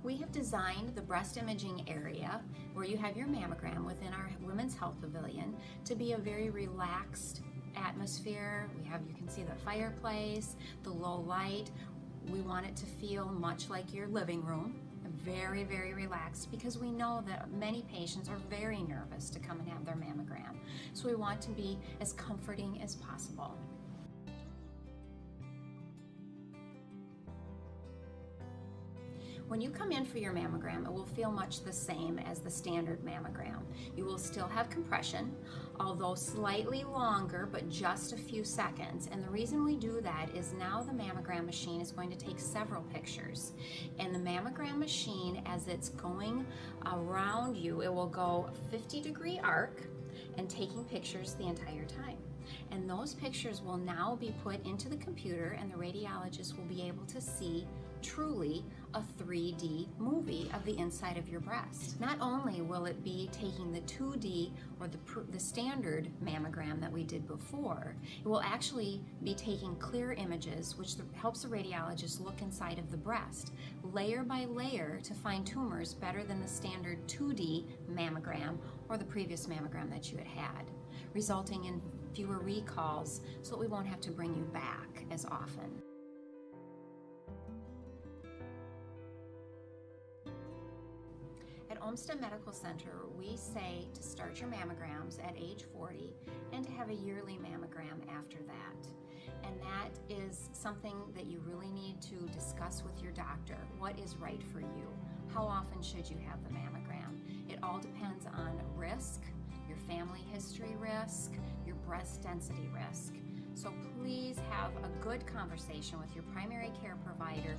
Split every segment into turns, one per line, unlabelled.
We have designed the breast imaging area where you have your mammogram within our Women's Health Pavilion to be a very relaxed atmosphere. You can see the fireplace, the low light. We want it to feel much like your living room, very, very relaxed, because we know that many patients are very nervous to come and have their mammogram. So we want to be as comforting as possible. When you come in for your mammogram, it will feel much the same as the standard mammogram. You will still have compression, although slightly longer, but just a few seconds. And the reason we do that is now the mammogram machine is going to take several pictures. And the mammogram machine, as it's going around you, it will go 50-degree arc and taking pictures the entire time. And those pictures will now be put into the computer, and the radiologist will be able to see truly a 3D movie of the inside of your breast. Not only will it be taking the 2D or the standard mammogram that we did before, it will actually be taking clear images, which helps the radiologist look inside of the breast, layer by layer, to find tumors better than the standard 2D mammogram or the previous mammogram that you had, resulting in fewer recalls so that we won't have to bring you back as often. At Olmsted Medical Center, we say to start your mammograms at age 40 and to have a yearly mammogram after that. And that is something that you really need to discuss with your doctor. What is right for you? How often should you have the mammogram? It all depends on risk, your family history risk, your breast density risk. So please have a good conversation with your primary care provider.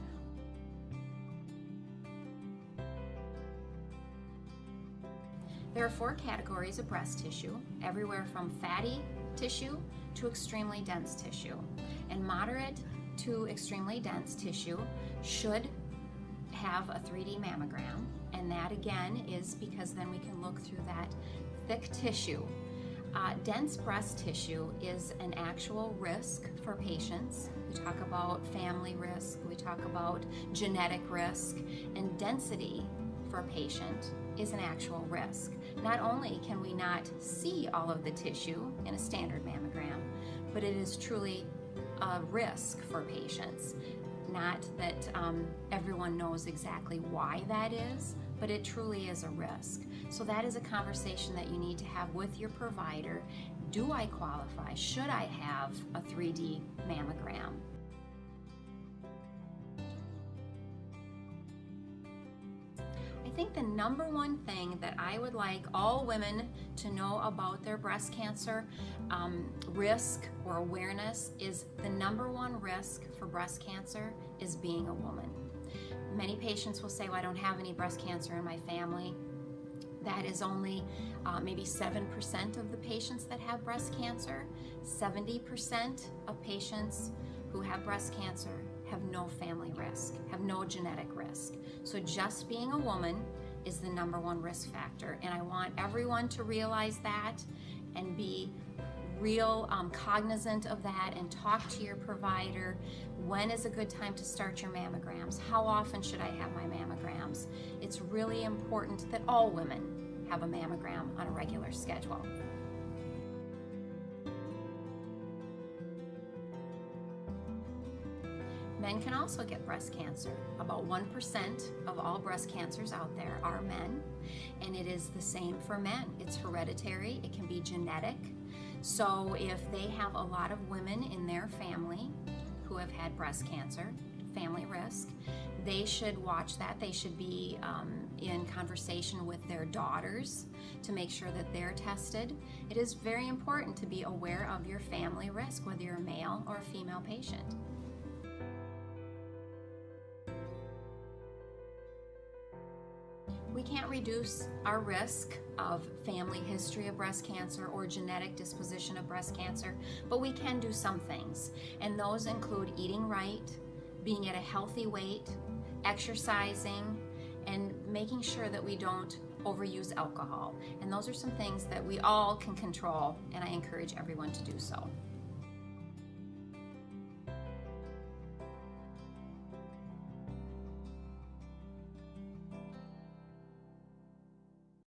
There are 4 categories of breast tissue, everywhere from fatty tissue to extremely dense tissue. And moderate to extremely dense tissue should have a 3D mammogram, and that again is because then we can look through that thick tissue. Dense breast tissue is an actual risk for patients. We talk about family risk, we talk about genetic risk, and density for a patient is an actual risk. Not only can we not see all of the tissue in a standard mammogram, but it is truly a risk for patients. Not that everyone knows exactly why that is, but it truly is a risk. So that is a conversation that you need to have with your provider. Do I qualify? Should I have a 3D mammogram? I think the number one thing that I would like all women to know about their breast cancer risk or awareness is the number one risk for breast cancer is being a woman. Many patients will say, well, I don't have any breast cancer in my family. That is only maybe 7% of the patients that have breast cancer. 70% of patients who have breast cancer have no family risk, have no genetic risk. So just being a woman is the number one risk factor. And I want everyone to realize that and be real cognizant of that, and talk to your provider. When is a good time to start your mammograms? How often should I have my mammograms? It's really important that all women have a mammogram on a regular schedule. Men can also get breast cancer. About 1% of all breast cancers out there are men, and it is the same for men. It's hereditary, it can be genetic. So if they have a lot of women in their family who have had breast cancer, family risk, they should watch that. They should be in conversation with their daughters to make sure that they're tested. It is very important to be aware of your family risk, whether you're a male or a female patient. We can't reduce our risk of family history of breast cancer or genetic disposition of breast cancer, but we can do some things. And those include eating right, being at a healthy weight, exercising, and making sure that we don't overuse alcohol. And those are some things that we all can control, and I encourage everyone to do so.